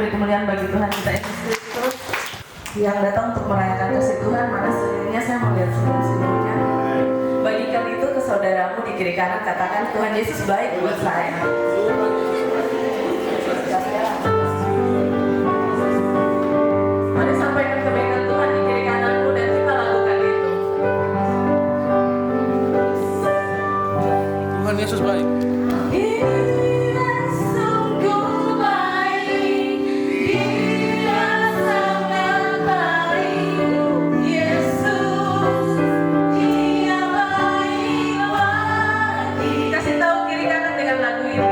beri kemuliaan bagi Tuhan kita Yesus Kristus yang datang untuk merayakan kasih Tuhan. Mana sendirinya saya mau lihat senyum-senyumnya. Bagikan itu ke saudaramu di kiri kanan, katakan Tuhan Yesus baik buat saya. Mari sampaikan kebaikan Tuhan di kiri kananmu dan kita lakukan itu. Tuhan Yesus baik. Kasih tahu kiri kanan dengan lagu ini.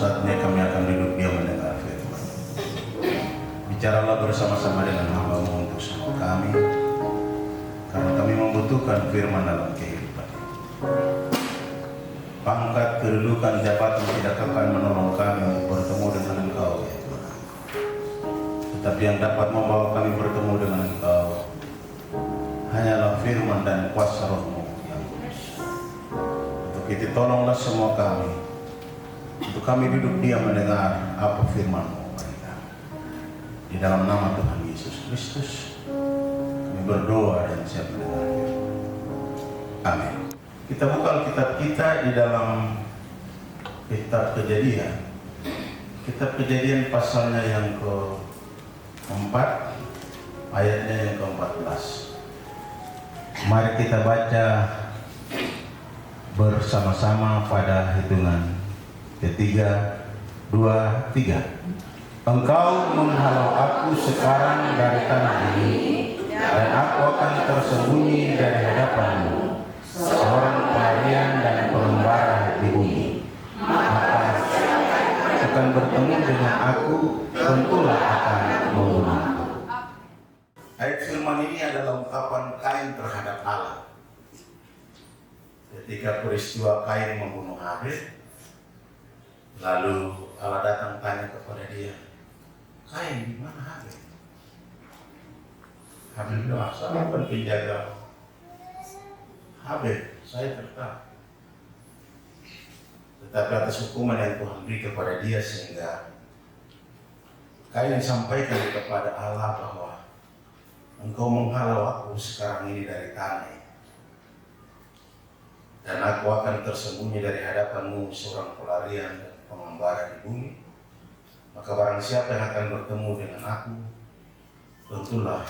Saatnya kami akan duduk diam mendengar firman. Bicaralah bersama-sama dengan hamba-Mu untuk semua kami, karena kami membutuhkan firman dalam kehidupan. Pangkat, kedudukan, jabatan tidak akan menolong kami untuk bertemu dengan Engkau, ya Tuhan. Tetapi yang dapat membawa kami bertemu dengan Engkau hanyalah firman dan kuasa Roh-Mu yang kudus. Untuk itu tolonglah semua kami, untuk kami duduk diam mendengar apa firman-Mu bagi kami. Di dalam nama Tuhan Yesus Kristus kami berdoa dan siap mendengar firman. Amin. Kita buka Alkitab kita di dalam kitab Kejadian. Kitab Kejadian pasalnya yang ke-4, ayatnya yang ke-14. Mari kita baca bersama-sama pada hitungan 3, 2, 3. Engkau menghalau aku sekarang dari tanah ini, dan aku akan tersembunyi dari hadapanmu, seorang pelarian dan pengembara di bumi. Maka akan bertemu dengan aku, tentulah akan membunuhku. Ayat firman ini adalah ungkapan Kain terhadap Allah. Ketika peristiwa Kain membunuh Habel, lalu Allah datang tanya kepada dia, Kain, di mana Habel? Habel bilang, saya bukan penjaga Habel, saya tertarik. Tetapi atas hukuman yang Tuhan beri kepada dia, sehingga Kain sampaikan kepada Allah bahwa Engkau menghalau aku sekarang ini dari tanah, dan aku akan tersembunyi dari hadapanmu, seorang pelarian dan pengembara di bumi. Maka barang siapa yang akan bertemu dengan aku, tentulah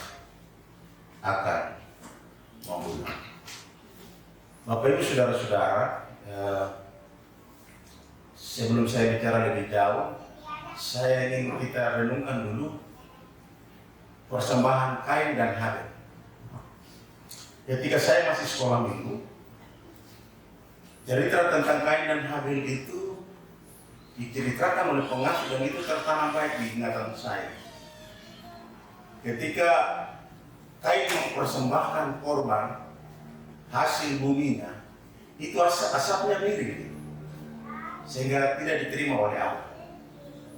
akan membunuh. Bapak Ibu saudara-saudara, sebelum saya bicara lebih jauh, saya ingin kita renungkan dulu persembahan Kain dan Habel. Ketika saya masih sekolah minggu, cerita tentang Kain dan Habel itu diceritakan oleh pengasuh, dan itu tertanam baik di ingatan saya. Ketika Kain mempersembahkan korban hasil buminya, itu asapnya miring, sehingga tidak diterima oleh Allah.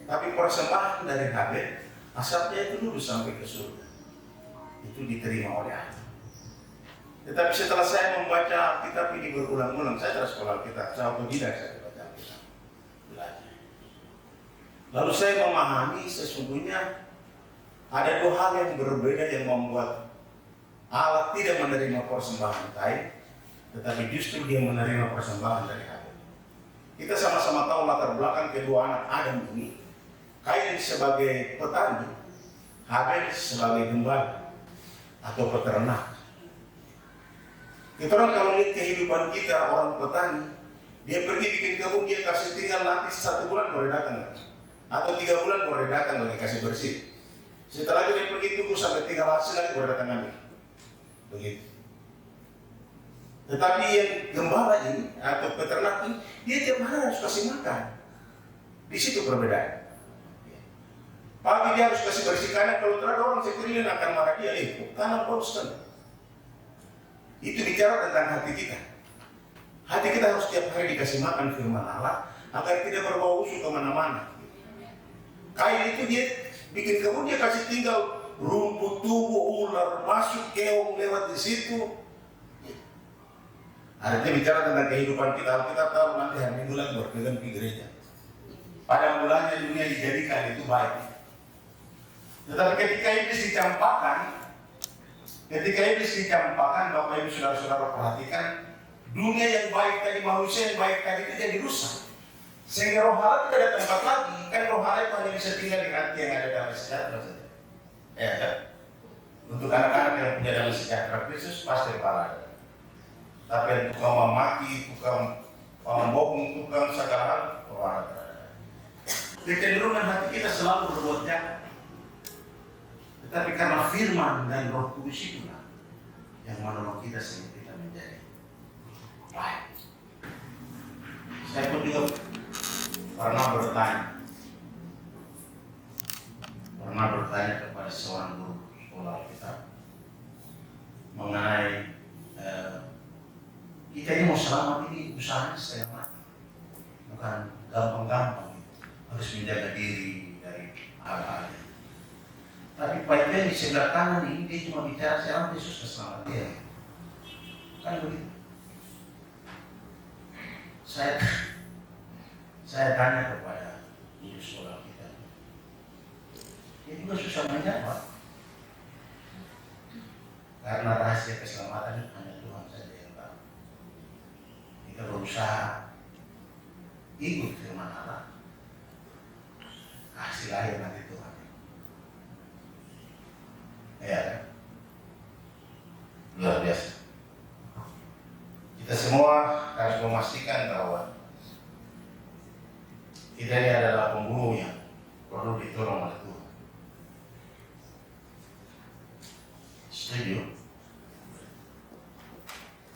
Tapi persembahan dari Habel, asapnya itu lurus sampai ke surga, itu diterima oleh Allah. Tetapi setelah saya membaca kitab ini berulang-ulang, saya tidak sekolah kitab, saya otodidak saya baca kitab, belajar. Lalu saya memahami sesungguhnya ada dua hal yang berbeda yang membuat Allah tidak menerima persembahan Kain, tetapi justru dia menerima persembahan dari Habel. Kita sama-sama tahu latar belakang kedua anak Adam ini. Kain sebagai petani, Habel sebagai gembala atau peternak. Kita orang kalau lihat kehidupan kita, orang petani, dia pergi bikin kebun, dia kasih tinggal, nanti 1 bulan boleh datang, atau 3 bulan boleh datang lagi kasih bersih. Setelah itu dia pergi tunggu sampai tinggal hasil lagi boleh datang ambil. Begitu. Tetapi yang gembala ini atau peternak ini, dia tiap hari harus kasih makan. Di situ perbedaan. Pagi dia harus kasih bersih, karena kalau terada orang sekeliling akan marah dia, tanam konstan. Itu bicara tentang hati kita. Hati kita harus tiap hari dikasih makan firman Allah agar tidak berbau busuk kemana-mana. Kain itu dia bikin kebun, dia kasih tinggal rumput tumbuh, ular masuk, keong lewat di situ. Artinya bicara tentang kehidupan kita. Kita tahu nanti hari Minggu lagi berpegang ke gereja. Pada mulanya dunia dijadikan itu baik. Tetapi ketika iblis dicampakkan, Bapak Ibu saudara-saudara perhatikan, dunia yang baik tadi, manusia yang baik tadi itu jadi rusak. Sehingga roh Allah tidak ada tempat lagi. Kan roh Allah itu hanya bisa tinggal di hati yang ada dalam sejahtera saja. Ya kan? Untuk anak-anak yang punya dalam sejahtera Kristus pasti pahala. Tapi yang tukang memaki, tukang membohong, tukang segala hal, pahala. Kecenderungan hati kita selalu berbuat jahat. Tetapi karena firman dan Roh Kudus itulah yang menolong kita sehingga kita menjadi baik. Saya pun juga pernah bertanya kepada seorang guru sekolah kita mengenai kita ini mau selamat ini usahanya setengah mati, bukan gampang-gampang, harus menjaga diri dari hal-hal. Tapi Pak Iben di sebelah kanan ini dia cuma bicara sekarang Yesus keselamatan dia, kan begitu. Saya tanya kepada guru sekolah kita, dia juga susah menjawab. Karena rahasia keselamatan hanya Tuhan saja yang tahu. Kita berusaha ikut firman Allah, hasil akhir nanti Tuhan. Ya, luar biasa. Kita semua harus memastikan bahwa kita ini adalah pembunuh yang perlu ditolong oleh Tuhan. Setuju?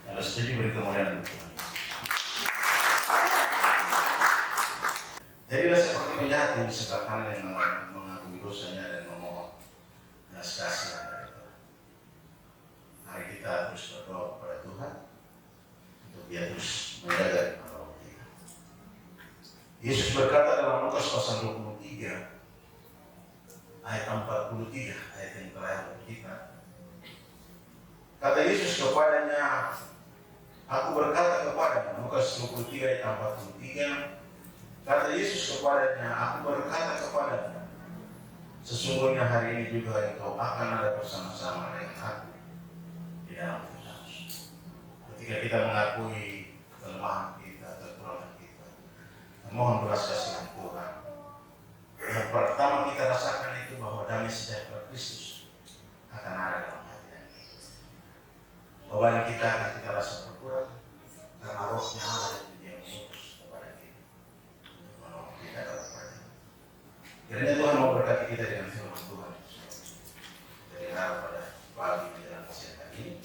Kalau setuju beri kemuliaan Tuhan. Jadilah seperti penjahat yang di sebelah kanan yang mengakui dosanya dan memohon belas kasihan dari Tuhan. Mari kita terus berdoa kepada Tuhan untuk Dia terus menjaga dan menolong kita. Yesus berkata dalam Lukas pasal 23 ayat 43, ayat yang terakhir kita. Kata Yesus kepadanya, aku berkata kepadanya, Lukas 23 ayat 43, kata Yesus kepadanya, aku berkata kepadanya, sesungguhnya hari ini juga engkau akan ada bersama-sama dengan aku di dalam Firdaus. Ketika kita mengakui kelemahan kita, kekurangan kita, mohon belas kasihan Tuhan. Yang pertama kita rasakan itu bahwa damai sejahtera Kristus akan ada dalam hati kita. Beban kita akan kita rasa berkurang karena rohnya Allah yang mengutus kepada kita untuk menolong kita dalam perjalanan. Kiranya Tuhan mau berkati kita dengan firman Tuhan. Dari hari pada pagi menjelang kesehatan ini,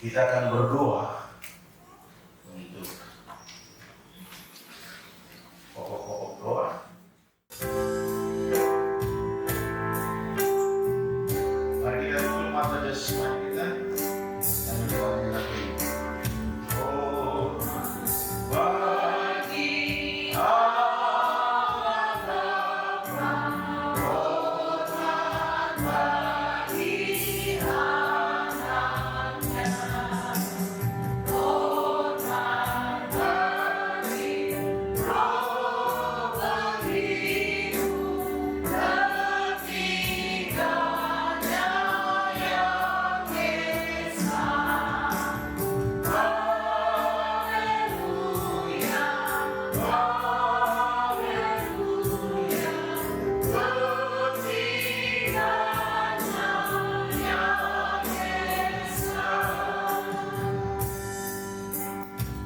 kita akan berdoa untuk pokok-pokok doa. Mari kita tutup mata jasmani kita dan berdoa kita ini. Oh, bagi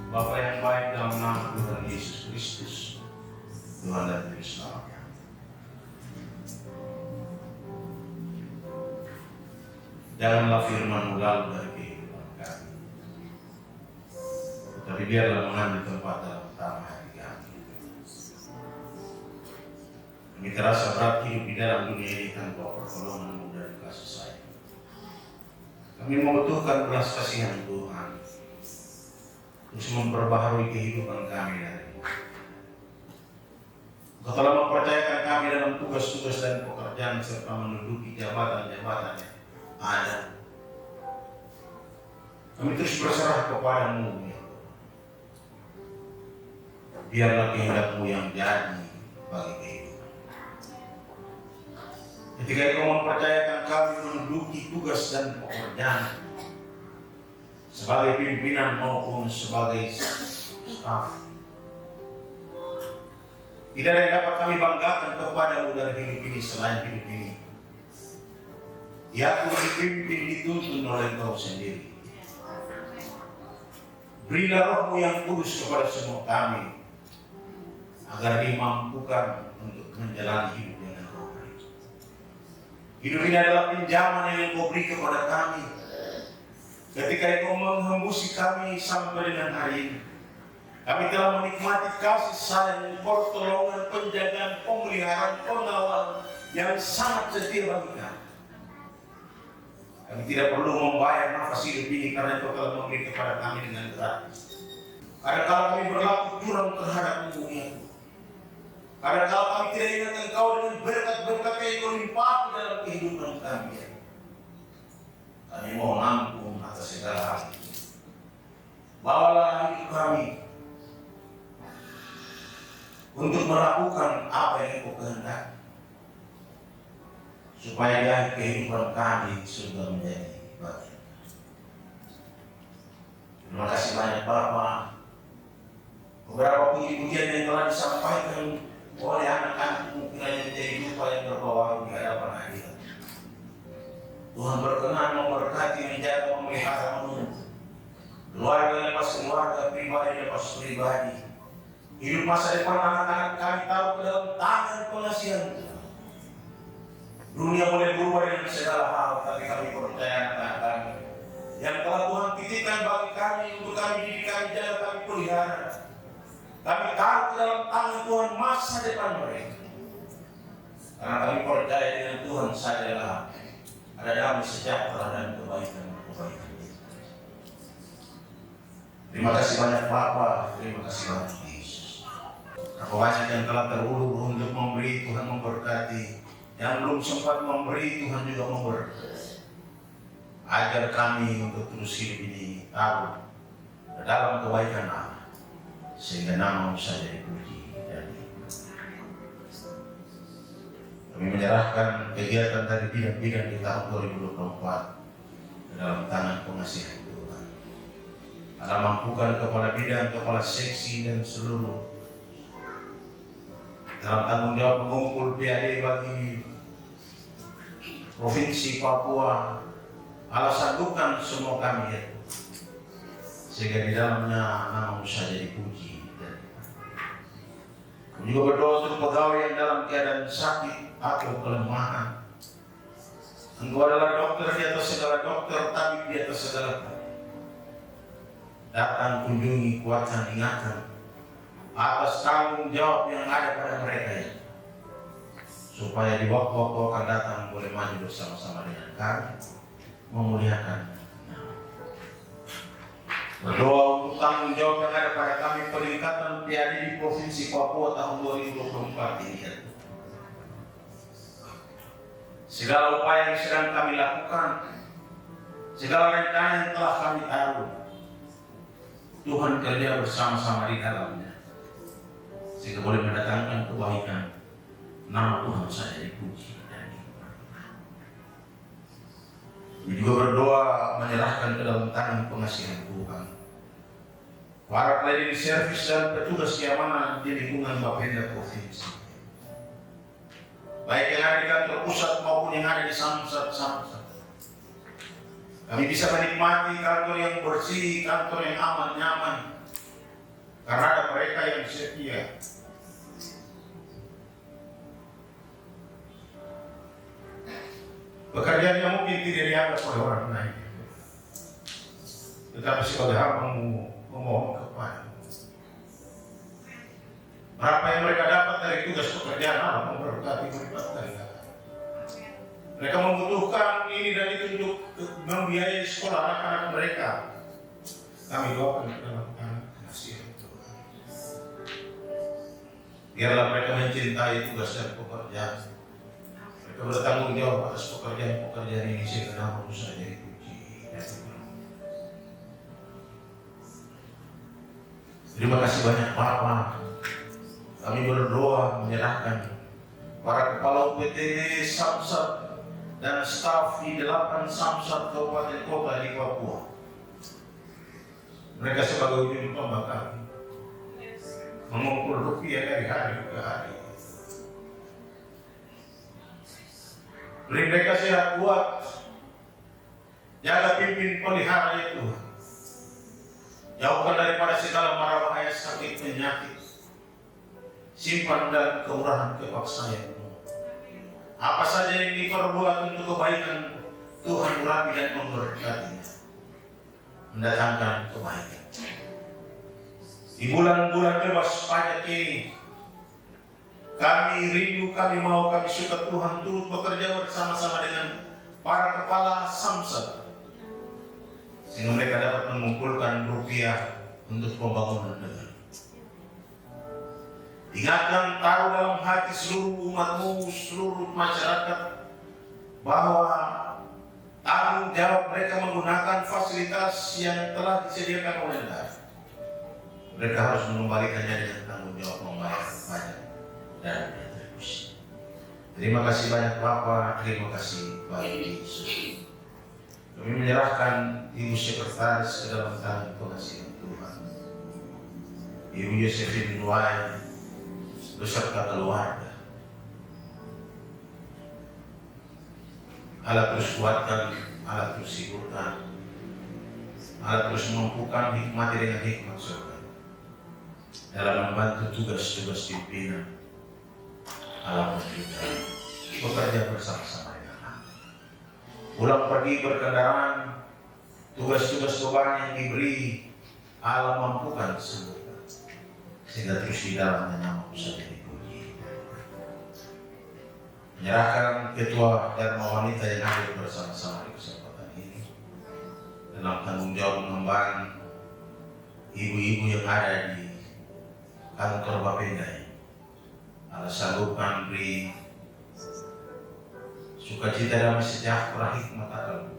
Bapa yang baik dalam nama Tuhan Yesus Kristus, Tuhan dan Juru Selamat. Janganlah firman-Mu lalu dari kehidupan kami, tapi biarlah mengambil tempat dalam utama hati kami. Kami terasa berat hidup di dalam dunia ini tanpa pertolongan-Mu dan kasih sayang. Kami membutuhkan belas kasihan Tuhan untuk memperbaharui kehidupan kami dari-Mu. Engkau telah mempercayakan kami dalam tugas-tugas dan pekerjaan serta menduduki jabatan-jabatan yang ada. Kami terus berserah kepada-Mu, ya Tuhan. Biarlah kehendak-Mu yang jadi bagi kehidupan. Ketika Engkau mempercayakan kami menduduki tugas dan pekerjaan sebagai pimpinan maupun sebagai staf, tidak ada yang dapat kami banggakan kepada-Mu dari hidup ini selain hidup ini. Ia pun dipimpin dituntun oleh Engkau sendiri. Berilah Roh-Mu yang kudus kepada semua kami, agar dimampukan untuk menjalani hidup dengan rohani. Hidup ini adalah pinjaman yang Engkau beri kepada kami. Ketika Engkau menghembusi kami sampai dengan hari ini, Kami telah menikmati kasih sayang, pertolongan, penjagaan, pemeliharaan, pengawalan yang sangat setia bagi kami. Kami tidak perlu membayar nafas hidup ini karena Engkau telah memberi kepada kami dengan gratis. Kadang-kala kami berlaku curang terhadap dunia. Kadang-kala kami tidak ingat Engkau dengan berkat-berkat yang berlimpah dalam kehidupan kami. Kami mohon ampun atas segala hal itu. Bawalah hidup kami untuk melakukan apa yang Engkau kehendaki, supaya di akhir kehidupan kami sudah menjadi bagian. Terima kasih banyak Bapak. Beberapa puji-pujian yang telah disampaikan oleh anak-anakmu kiranya menjadi dupa yang berbawa di hadapan hadirat. Tuhan berkenan memberkati, menjaga, memelihara, menuntun keluarga lepas keluarga, pribadi lepas pribadi. Hidup masa depan anak-anak kami taruh ke dalam tangan pengasihan Tuhan. Dunia boleh berubah dengan segala hal, tapi kami percaya anak-anak kami yang telah Tuhan titipkan bagi kami untuk kami didik, kami jaga, kami pelihara. Kami taruh ke dalam tangan Tuhan masa depan mereka. Karena kami percaya dengan Tuhan sajalah ada damai sejahtera dan kebaikan. Terima kasih banyak Bapa, terima kasih banyak Yesus. Berapa banyak yang telah terulur untuk memberi, Tuhan memberkati. Yang belum sempat memberi, Tuhan juga memberkati. Ajar kami untuk terus hidup ini taruh dalam kebaikan Allah, sehingga nama-Mu saja dipuji dan dipuji. Kami menyerahkan kegiatan dari bidang-bidang di tahun 2024 ke dalam tangan pengasihan Tuhan. Allah mampukan kepala bidang, kepala seksi dan seluruh dalam tanggung jawab mengumpul PAD bagi Provinsi Papua. Allah satukan semua kami ya, sehingga di dalamnya nama-Mu saja dipuji. Kami juga berdoa untuk pegawai yang dalam keadaan sakit atau kelemahan. Engkau adalah dokter di atas segala dokter, tabib di atas segala tabib. Datang, kunjungi, kuatkan, ingatkan atas tanggung jawab yang ada pada mereka ya, supaya di waktu-waktu akan datang boleh maju bersama-sama dengan kami memuliakan. Berdoa untuk tanggung jawab yang ada pada kami peningkatan PAD di Provinsi Papua tahun 2024 ini ya. Segala upaya yang sedang kami lakukan, segala rencana yang telah kami taruh, Tuhan kerja bersama-sama di dalamnya, sehingga boleh mendatangkan kebaikan. Nama Tuhan saja dipuji dan dimuliakan. Kami juga berdoa menyerahkan ke dalam tangan pengasihan Tuhan para cleaning service dan petugas keamanan di lingkungan Bapenda Provinsi, baik yang ada di kantor pusat maupun yang ada di samsat-samsat. Kami bisa menikmati kantor yang bersih, kantor yang aman, nyaman, karena ada mereka yang setia. Pekerjaan yang mungkin tidak dianggap oleh orang lain, tetapi sebagai hamba memohon kepada berapa yang mereka dapat dari tugas pekerjaan Allah memberkati berlipat kali. Mereka membutuhkan ini dan itu untuk membiayai sekolah anak-anak mereka. Kami doakan ke dalam tangan kasihan Tuhan. Biarlah mereka mencintai tugas dan pekerjaan. Mereka bertanggung jawab atas pekerjaan-pekerjaan ini sehingga nama-Mu saja dipuji dan dimuliakan. Terima kasih banyak Bapak. Kami berdoa menyerahkan para kepala UPTD, samsat dan staf di 8 samsat kabupaten kota di Papua. Mereka sebagai ujung tombak kami mengumpul rupiah dari hari ke hari. Beri mereka sehat kuat, jaga pimpin pelihara ya Tuhan. Jauhkan daripada segala mara bahaya sakit penyakit. Simpan dalam keurahan kepaksaan-Mu. Apa saja yang diperbuat untuk kebaikan, Tuhan urapi dan memberkatinya, mendatangkan kebaikan. Di bulan-bulan bebas pajak ini, kami rindu, kami mau, kami suka Tuhan turut bekerja bersama-sama dengan para kepala samsat, sehingga mereka dapat mengumpulkan rupiah untuk pembangunan negeri. Ingatkan, taruh dalam hati seluruh umatmu, seluruh masyarakat, bahwa tanggung jawab mereka menggunakan fasilitas yang telah disediakan oleh negara. Mereka harus mengembalikannya dengan tanggung jawab membayar pajak dan retribusi. Terima kasih banyak Bapak, terima kasih Bapak Yesus. Kami menyerahkan Ibu Sekretaris ke dalam tangan pengasihan Tuhan, Ibu Yosefin Nuai beserta keluarga. Allah terus kuatkan, Allah terus hiburkan, Allah terus memampukan hikmat dengan hikmat surga dalam membantu tugas-tugas pimpinan. Allah memberikan bekerja bersama-sama dengan Allah. Pulang pergi berkendaraan, tugas-tugas beban yang diberi Allah mampukan semua, sehingga terus di dalamnya nama saja dipuji. Menyerahkan Ketua Dharma Wanita yang hadir bersama-sama di kesempatan ini dalam tanggung jawab mengemban ibu-ibu yang ada di kantor Bapenda ini. Allah sanggupkan beri sukacita damai sejahtera hikmat akal,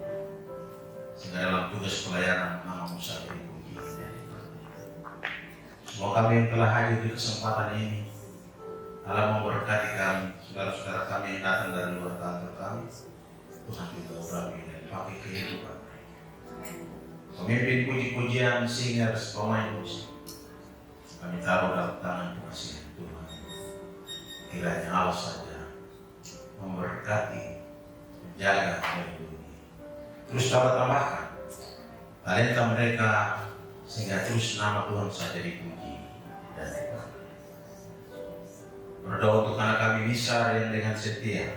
sehingga dalam tugas pelayanan nama saja dipuji. Semua kami yang telah hadir di kesempatan ini, Allah memberkati kami, saudara-saudara kami yang datang dari luar kantor kami. Tuhan juga urapi dan pakai kehidupan. Pemimpin puji-pujian, singers, pemain musik, kami taruh dalam tangan pengasihan Tuhan. Kiranya Allah saja memberkati, menjaga, melindungi. Terus tambahkan talenta mereka, sehingga terus nama Tuhan saja dipuji dan dipuji. Berdoa untuk anak kami Misar yang dengan setia,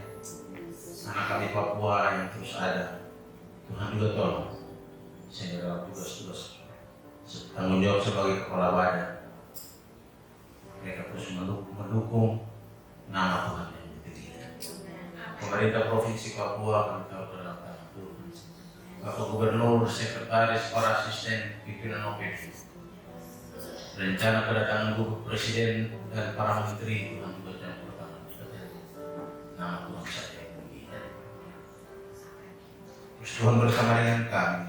anak kami Papua yang terus ada. Tuhan juga tolong, sehingga dalam tugas-tugas tanggung jawab sebagai kepala badan, mereka terus mendukung nama Tuhan yang ditinggikan. Pemerintah Provinsi Papua kami tahu dalam tangan Tuhan. Bapak Gubernur, Sekretaris, para asisten, pimpinan OPD, rencana kedatangan Bapak Presiden dan para menteri, Tuhan juga campur tangan kita. Nama Tuhan saja yang ditinggikan. Terus Tuhan bersama dengan kami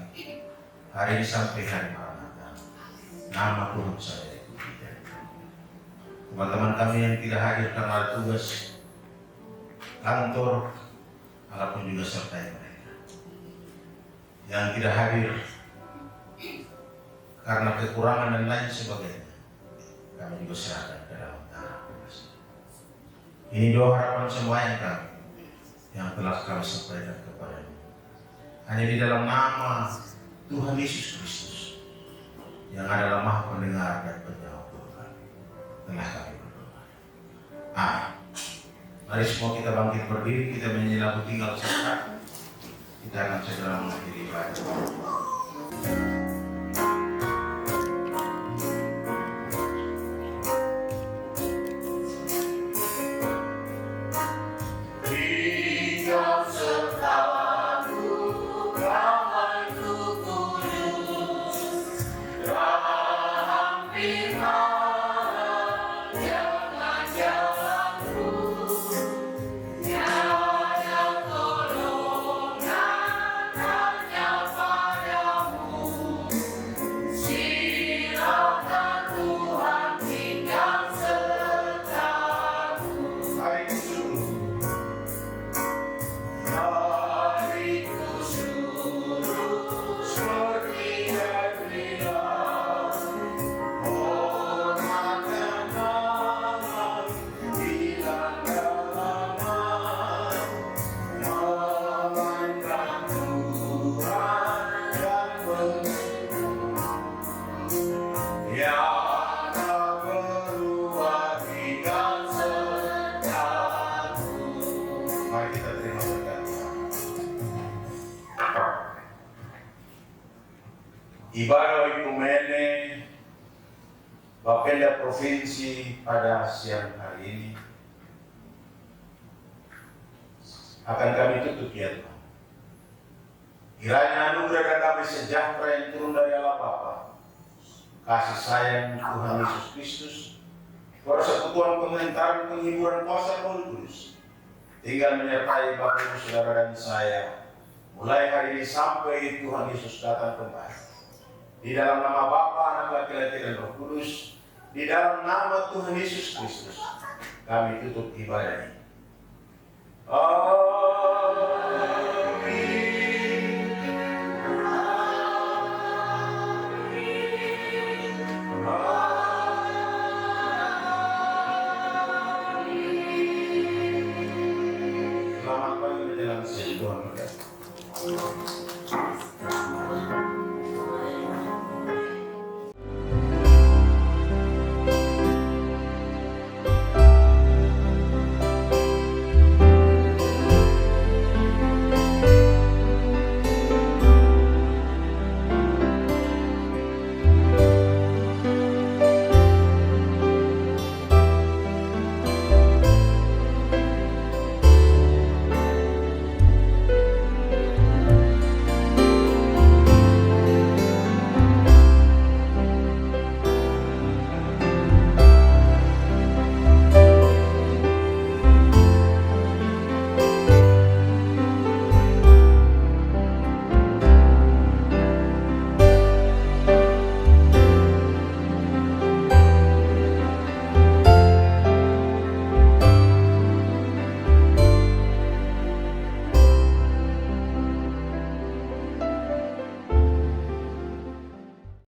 hari ini sampai hari Maranatha. Nama Tuhan saja yang ditinggikan. Teman-teman kami yang tidak hadir karena ada tugas kantor, Allah pun juga sertai mereka. Yang tidak hadir karena kekurangan dan lain sebagainya, kami juga serahkan ke dalam tangan Tuhan. Ini doa harapan sembahyang kami yang telah kami sampaikan kepada-Mu. Hanya di dalam nama Tuhan Yesus Kristus yang adalah Maha Pendengar dan Penjawab doa, telah kami berdoa. Amin. Mari semua kita bangkit berdiri, kita menyelam tinggal sesaat. Kita akan segera mengakhiri ibadah. Ibadah Ikumene Bapenda Provinsi pada siang hari ini akan kami tutup ya Tuhan. Kiranya anugerah dan damai sejahtera yang turun dari Allah Bapa, kasih sayang Tuhan Yesus Kristus, persekutuan pemerintahan penghiburan kuasa Roh Kudus tinggal menyertai Bapak Ibu Saudara dan saya mulai hari ini sampai Tuhan Yesus datang kembali. Di dalam nama Bapa, Anak, Laki-laki dan Roh Kudus, di dalam nama Tuhan Yesus Kristus, kami tutup ibadah ini. Selamat pagi menjelang siang Tuhan.